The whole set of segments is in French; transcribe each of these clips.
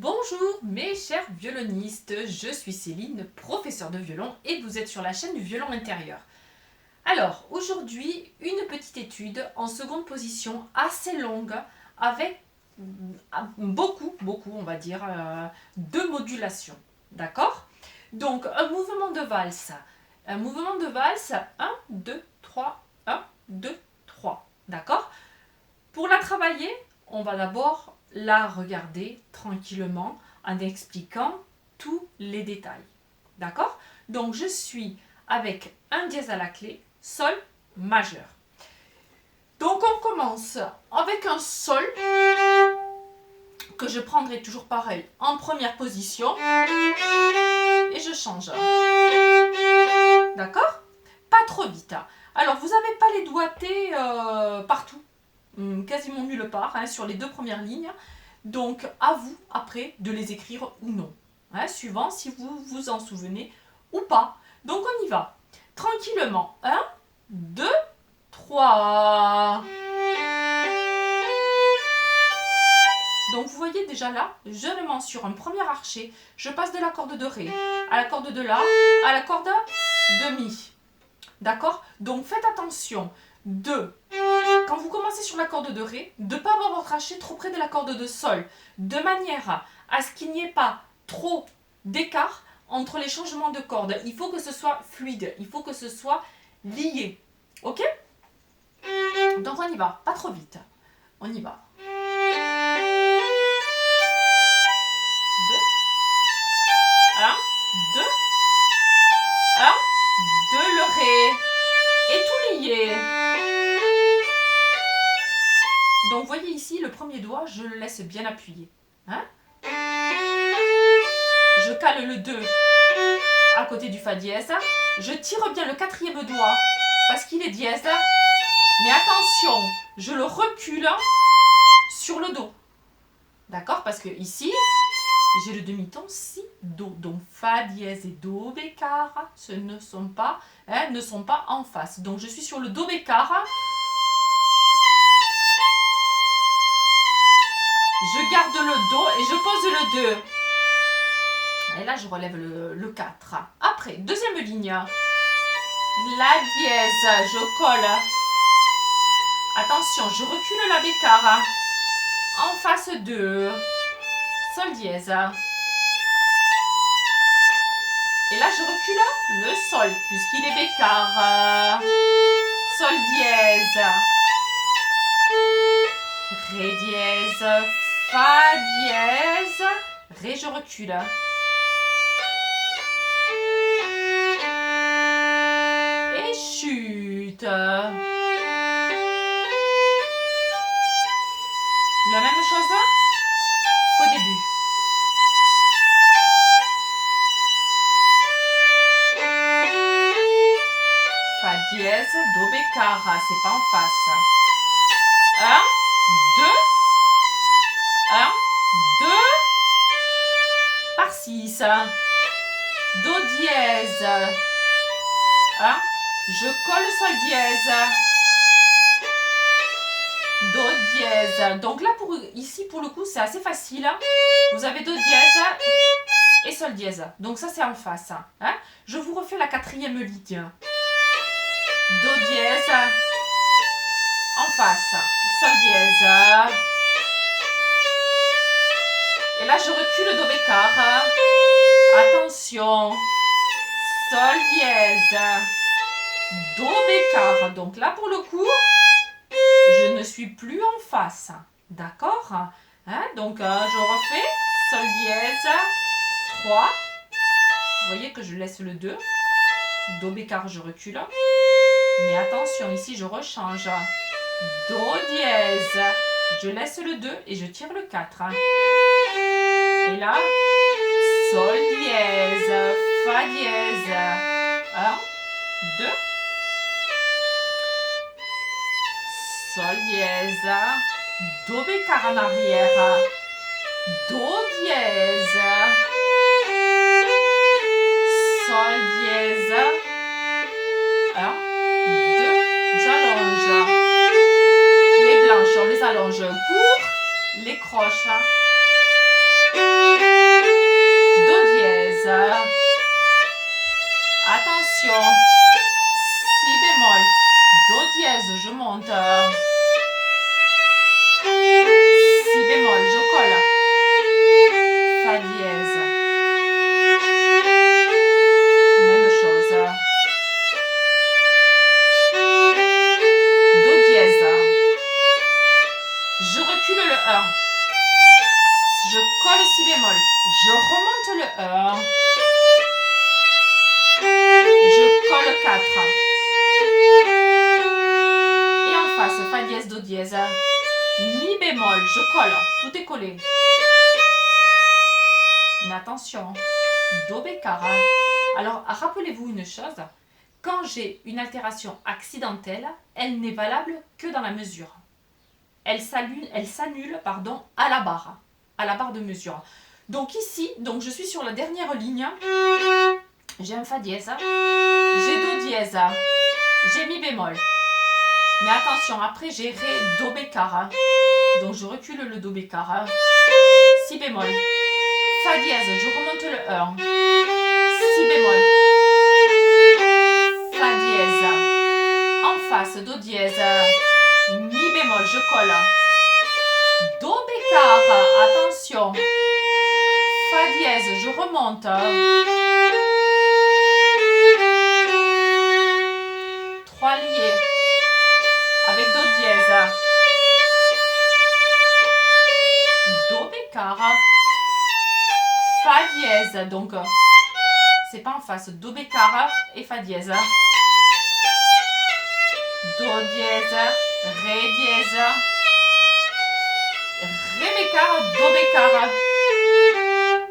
Bonjour mes chers violonistes, je suis Céline, professeure de violon et vous êtes sur la chaîne du violon intérieur. Alors aujourd'hui, une petite étude en seconde position assez longue avec beaucoup on va dire, de modulation. D'accord? Donc un mouvement de valse. Un mouvement de valse, 1, 2, 3, 1, 2, 3. D'accord? Pour la travailler, on va d'abord la regarder tranquillement en expliquant tous les détails. D'accord? Donc je suis avec un dièse à la clé, sol majeur. Donc on commence avec un sol que je prendrai toujours pareil en première position et je change. D'accord? Pas trop vite. Alors vous n'avez pas les doigtés partout. Quasiment nulle part, sur les deux premières lignes. Donc, à vous, après, de les écrire ou non. Suivant si vous vous en souvenez ou pas. Donc, on y va. Tranquillement. 1, 2, 3. Donc, vous voyez déjà là, je le mets sur un premier archet. Je passe de la corde de Ré à la corde de La à la corde de Mi. D'accord? Donc, faites attention quand vous commencez sur la corde de Ré, de ne pas avoir votre archet trop près de la corde de Sol, de manière à ce qu'il n'y ait pas trop d'écart entre les changements de cordes. Il faut que ce soit fluide, il faut que ce soit lié. Ok? Donc on y va, pas trop vite. On y va. 2, 1, 2, 1, 2, le Ré, et tout lié. Donc, vous voyez ici, le premier doigt, je le laisse bien appuyé. Je cale le 2 à côté du Fa dièse. Je tire bien le quatrième doigt parce qu'il est dièse. Mais attention, je le recule sur le Do. D'accord? Parce que ici, j'ai le demi-ton Si, Do. Donc, Fa dièse et Do bécard, ce ne sont pas en face. Donc, je suis sur le Do bécard. Je garde le Do et je pose le 2. Et là, je relève le 4. Après, deuxième ligne. La dièse, je colle. Attention, je recule la bécard. En face 2. Sol dièse. Et là, je recule le Sol, puisqu'il est bécard. Sol dièse. Ré dièse. Fa dièse. Ré, je recule. Et chute. La même chose qu'au début. Fa dièse, Do bécard, c'est pas en face. 1, 2, 1, 2, par 6. Do dièse. 1, je colle Sol dièse. Do dièse. Donc là, ici, pour le coup, c'est assez facile. Vous avez Do dièse et Sol dièse. Donc ça, c'est en face. Je vous refais la quatrième ligne. Do dièse. En face. Sol dièse. Et là, je recule Do bécard. Attention. Sol dièse. Do bécard. Donc là, pour le coup, je ne suis plus en face. D'accord? Donc, je refais Sol dièse. 3. Vous voyez que je laisse le 2. Do bécard, je recule. Mais attention, ici, je rechange. Do dièse. Je laisse le 2 et je tire le 4. Et là, Sol dièse. Fa dièse. 1, 2. Sol dièse. Do bécard en arrière. Do dièse. Sol dièse. 1, 2. J'allonge. Les blanches, on les allonge court. Les croches. attention. Si bémol. Do dièse, je monte. Si bémol, je colle. Fa dièse. Même chose. Do dièse. Je recule le 1. Je colle si bémol. Je remonte le 1. Je colle 4. Et en face, fa dièse, do dièse. Mi bémol, je colle. Tout est collé. Mais attention, do bécard. Alors, rappelez-vous une chose. Quand j'ai une altération accidentelle, elle n'est valable que dans la mesure. Elle s'annule à la barre de mesure. Donc ici, je suis sur la dernière ligne. J'ai un fa dièse, j'ai do dièse, j'ai mi bémol. Mais attention, après j'ai ré, do bécard. Donc je recule le do bécard. Si bémol, fa dièse, je remonte le 1. Si bémol, fa dièse. En face, do dièse, mi bémol, je colle. Do bécard, attention. Fa dièse, je remonte. 3 liés. Avec do dièse. Do bécard. Fa dièse. Donc, c'est pas en face. Do bécard et fa dièse. Do dièse. Ré dièse. Ré bécard. Do bécard.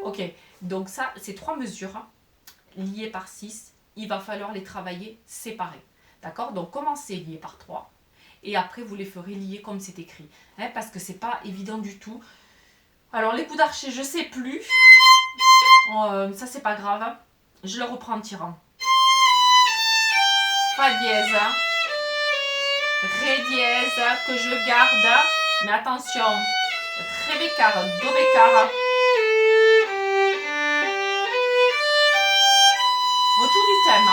Ok, donc ça, c'est 3 mesures liées par 6. Il va falloir les travailler séparées. D'accord? Donc, commencez liées par 3. Et après, vous les ferez liées comme c'est écrit. Hein, parce que c'est pas évident du tout. Alors, les coups d'archer, je sais plus. Ça, c'est pas grave. Je le reprends en tirant. Fa dièse. Ré dièse que je garde. Mais attention. Ré bécard, do bécard. Retour du thème.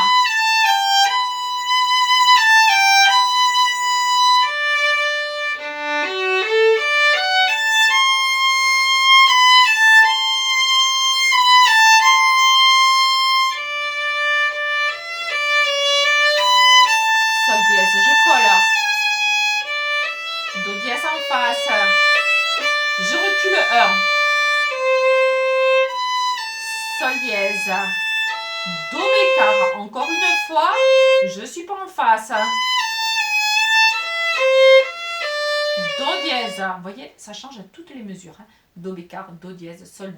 Sol dièse, je colle. Do dièse en face. Je recule 1. Sol dièse. Do bécard, encore une fois, je ne suis pas en face. Do dièse, vous voyez, ça change à toutes les mesures. Hein. Do bécard, do dièse, sol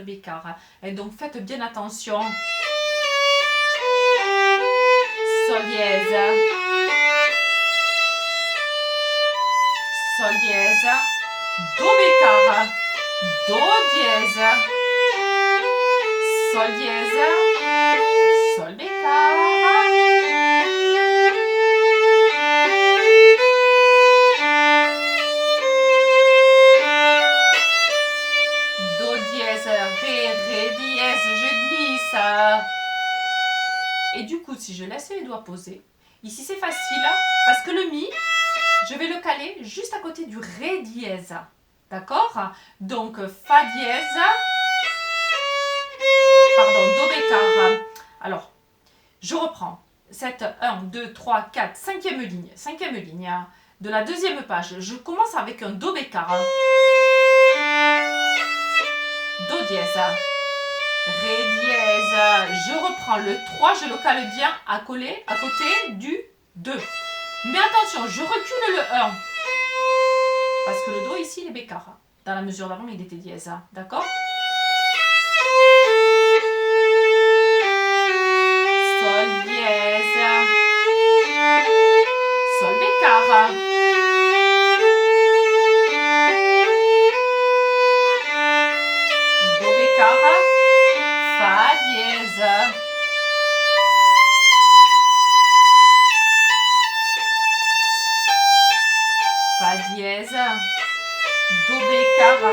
bécard. Et donc faites bien attention. Sol dièse. Sol dièse. Do bécard. Do dièse. Sol dièse. Sol bécard. Do dièse, ré dièse, je glisse. Et du coup, si je laisse les doigts posés, ici c'est facile parce que le mi, je vais le caler juste à côté du ré dièse. D'accord? Donc, fa dièse. Pardon, do bécard. Alors, je reprends. Cette 1, 2, 3, 4, 5e ligne. 5e ligne de la 2e page. Je commence avec un do bécard. Do dièse. Ré dièse. Je reprends le 3, je le cale bien à côté du 2. Mais attention, je recule le 1. Parce que le do ici, il est bécard. Dans la mesure d'avant, il était dièse. D'accord? Sol dièse. Sol bécard. Do bécard. Fa dièse. Fa dièse. Do bécard.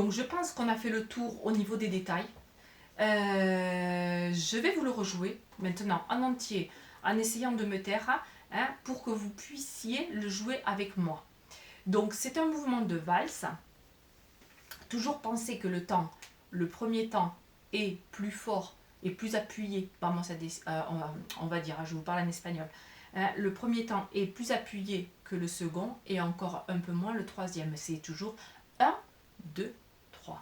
Donc je pense qu'on a fait le tour au niveau des détails. Je vais vous le rejouer maintenant en entier en essayant de me taire pour que vous puissiez le jouer avec moi. Donc c'est un mouvement de valse. Toujours penser que le premier temps est plus fort et plus appuyé. Vamos on va dire, je vous parle en espagnol. Le premier temps est plus appuyé que le second et encore un peu moins le troisième. C'est toujours 1, 2, 3.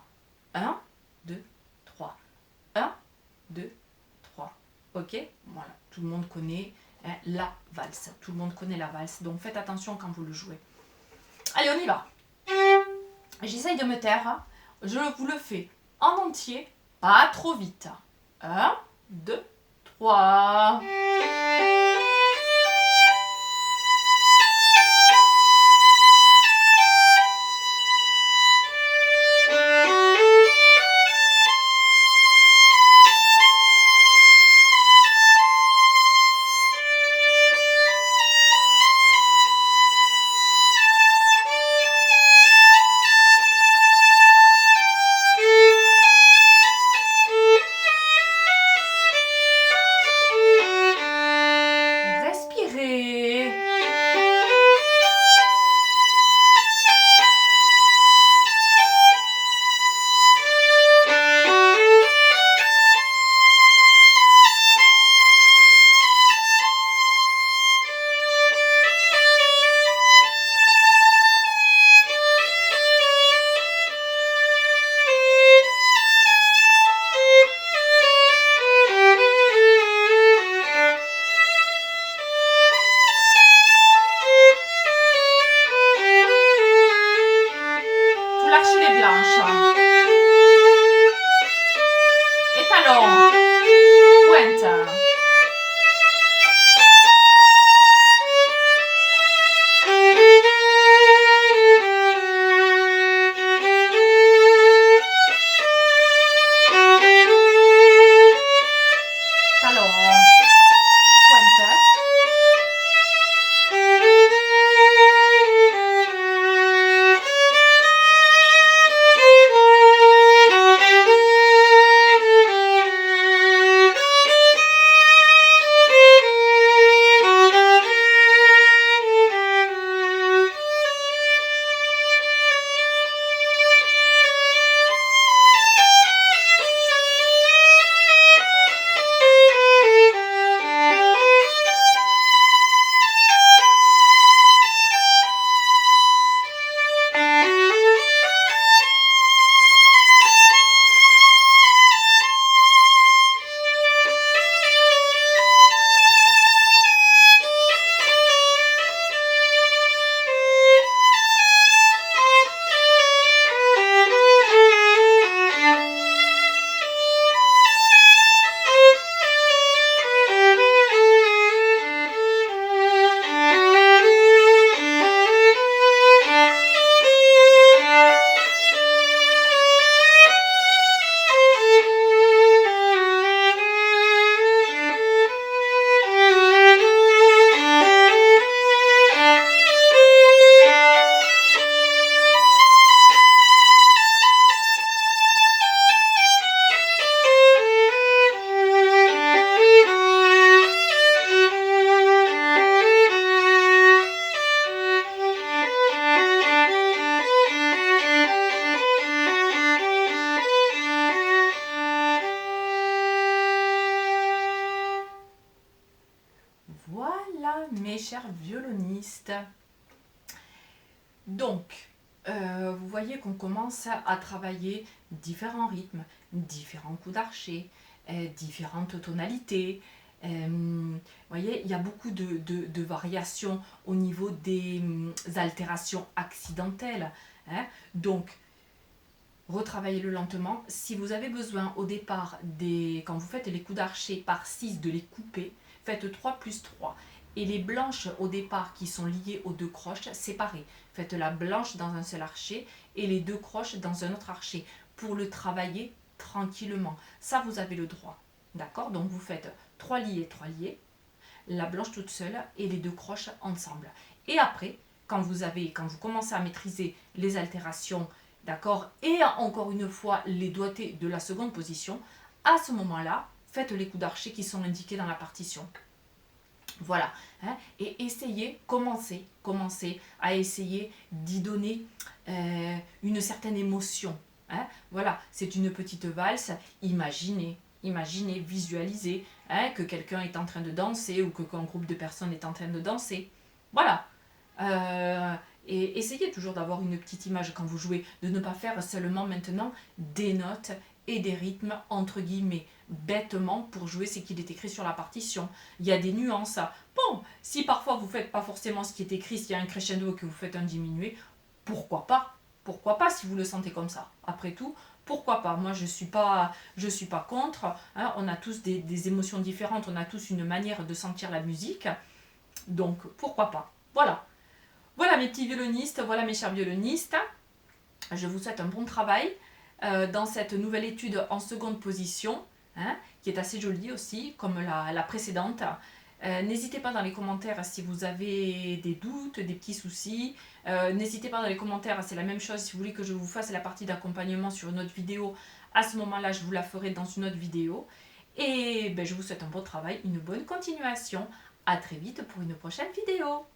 1, 2, 3. 1, 2, 3. Ok? Voilà, tout le monde connaît la valse. Tout le monde connaît la valse. Donc faites attention quand vous le jouez. Allez, on y va. J'essaye de me taire. Je vous le fais en entier, pas trop vite. 1, 2, 3. Voilà, mes chers violonistes. Donc, vous voyez qu'on commence à travailler différents rythmes, différents coups d'archet, différentes tonalités. Vous voyez, il y a beaucoup de variations au niveau des altérations accidentelles. Donc, retravaillez-le lentement. Si vous avez besoin au départ, quand vous faites les coups d'archet par 6, de les couper, faites 3 plus 3. Et les blanches au départ qui sont liées aux deux croches, séparées. Faites la blanche dans un seul archet et les deux croches dans un autre archet pour le travailler tranquillement. Ça, vous avez le droit. D'accord? Donc, vous faites 3 liés, la blanche toute seule et les deux croches ensemble. Et après, quand vous commencez à maîtriser les altérations d'accord, et encore une fois les doigtés de la seconde position, à ce moment-là, faites les coups d'archet qui sont indiqués dans la partition. Voilà, hein, et commencez à essayer d'y donner une certaine émotion. Hein. Voilà, c'est une petite valse, imaginez, visualisez hein, que quelqu'un est en train de danser ou qu'un groupe de personnes est en train de danser. Voilà. Et essayez toujours d'avoir une petite image quand vous jouez, de ne pas faire seulement maintenant des notes et des rythmes entre guillemets bêtement pour jouer ce qu'il est écrit sur la partition. Il y a des nuances. Bon, si parfois vous ne faites pas forcément ce qui est écrit, s'il y a un crescendo et que vous faites un diminué, pourquoi pas? Pourquoi pas si vous le sentez comme ça? Après tout, pourquoi pas? Moi, je suis pas contre. Hein. On a tous des émotions différentes, on a tous une manière de sentir la musique. Donc, pourquoi pas? Voilà. Voilà mes petits violonistes, voilà mes chers violonistes. Je vous souhaite un bon travail dans cette nouvelle étude en seconde position, hein, qui est assez jolie aussi, comme la précédente. N'hésitez pas dans les commentaires si vous avez des doutes, des petits soucis. N'hésitez pas dans les commentaires, c'est la même chose si vous voulez que je vous fasse la partie d'accompagnement sur une autre vidéo. À ce moment-là, je vous la ferai dans une autre vidéo. Et ben, je vous souhaite un bon travail, une bonne continuation. À très vite pour une prochaine vidéo.